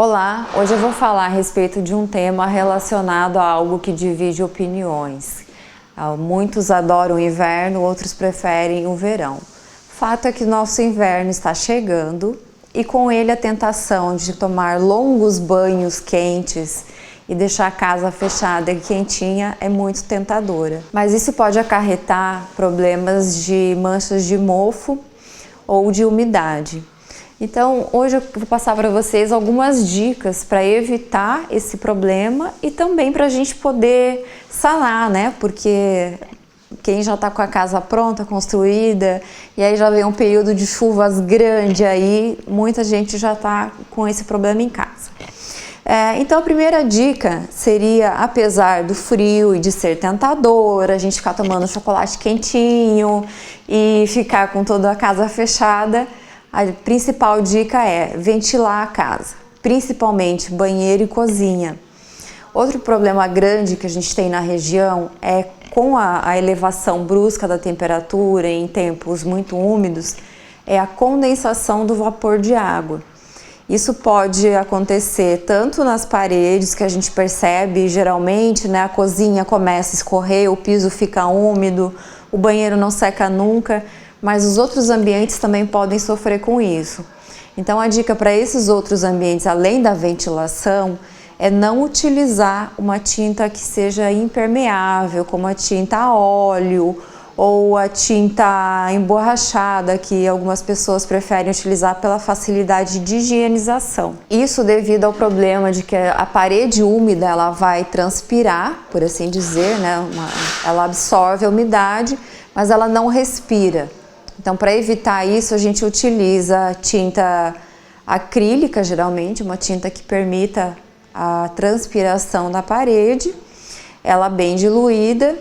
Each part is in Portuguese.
Olá, hoje eu vou falar a respeito de um tema relacionado a algo que divide opiniões. Muitos adoram o inverno, outros preferem o verão. Fato é que nosso inverno está chegando e com ele a tentação de tomar longos banhos quentes e deixar a casa fechada e quentinha é muito tentadora. Mas isso pode acarretar problemas de manchas de mofo ou de umidade. Então, hoje eu vou passar para vocês algumas dicas para evitar esse problema e também para a gente poder sanar, né? Porque quem já está com a casa pronta, construída, e aí já vem um período de chuvas grande aí, muita gente já está com esse problema em casa. Então a primeira dica seria, apesar do frio e de ser tentador, a gente ficar tomando chocolate quentinho e ficar com toda a casa fechada, a principal dica é ventilar a casa, principalmente banheiro e cozinha. Outro problema grande que a gente tem na região é com a elevação brusca da temperatura em tempos muito úmidos, é a condensação do vapor de água. Isso pode acontecer tanto nas paredes, que a gente percebe geralmente, né, a cozinha começa a escorrer, o piso fica úmido, o banheiro não seca nunca, mas os outros ambientes também podem sofrer com isso. Então a dica para esses outros ambientes, além da ventilação, é não utilizar uma tinta que seja impermeável, como a tinta a óleo ou a tinta emborrachada, que algumas pessoas preferem utilizar pela facilidade de higienização. Isso devido ao problema de que a parede úmida ela vai transpirar, por assim dizer, né? Ela absorve a umidade, mas ela não respira. Então, para evitar isso, a gente utiliza tinta acrílica, geralmente, uma tinta que permita a transpiração da parede, ela bem diluída.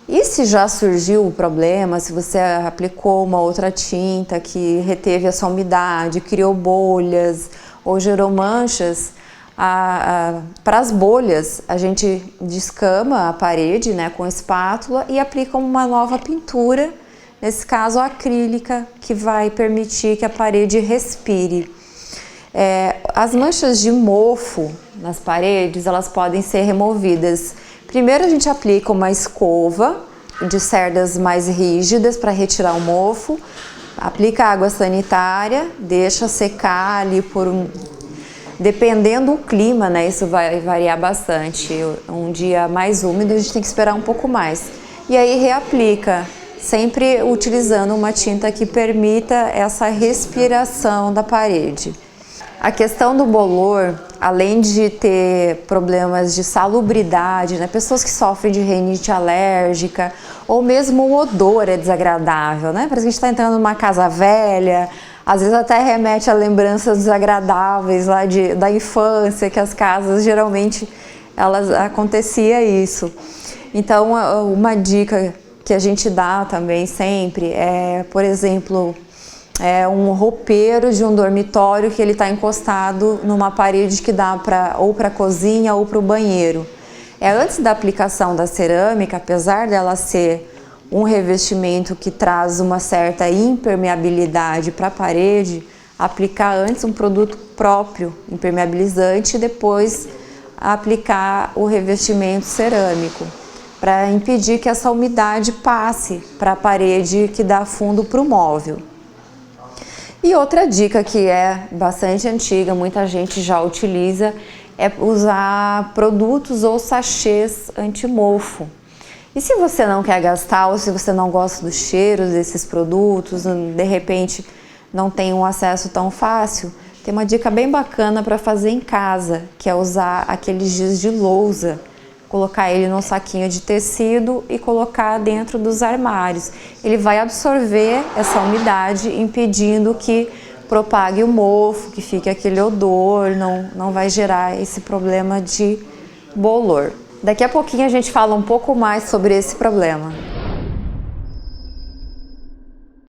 E se já surgiu o problema, se você aplicou uma outra tinta que reteve essa umidade, criou bolhas ou gerou manchas, para as bolhas a gente descama a parede, né, com espátula e aplica uma nova pintura, nesse caso acrílica, que vai permitir que a parede respire. As manchas de mofo nas paredes, elas podem ser removidas. Primeiro a gente aplica uma escova de cerdas mais rígidas para retirar o mofo, aplica água sanitária, deixa secar ali dependendo do clima, né? Isso vai variar bastante. Um dia mais úmido a gente tem que esperar um pouco mais. E aí reaplica, sempre utilizando uma tinta que permita essa respiração da parede. A questão do bolor, além de ter problemas de salubridade, né? Pessoas que sofrem de rinite alérgica, ou mesmo o odor é desagradável, né? Parece que a gente está entrando numa casa velha, às vezes até remete a lembranças desagradáveis lá da infância, que as casas geralmente acontecia isso. Então, uma dica que a gente dá também sempre é, por exemplo, um roupeiro de um dormitório que ele está encostado numa parede que dá ou para a cozinha ou para o banheiro. Antes da aplicação da cerâmica, apesar dela ser um revestimento que traz uma certa impermeabilidade para a parede, aplicar antes um produto próprio impermeabilizante e depois aplicar o revestimento cerâmico, para impedir que essa umidade passe para a parede que dá fundo para o móvel. E outra dica que é bastante antiga, muita gente já utiliza, é usar produtos ou sachês anti-mofo. E se você não quer gastar ou se você não gosta do cheiro desses produtos, de repente não tem um acesso tão fácil, tem uma dica bem bacana para fazer em casa, que é usar aqueles giz de lousa, colocar ele num saquinho de tecido e colocar dentro dos armários. Ele vai absorver essa umidade, impedindo que propague o mofo, que fique aquele odor, não vai gerar esse problema de bolor. Daqui a pouquinho a gente fala um pouco mais sobre esse problema.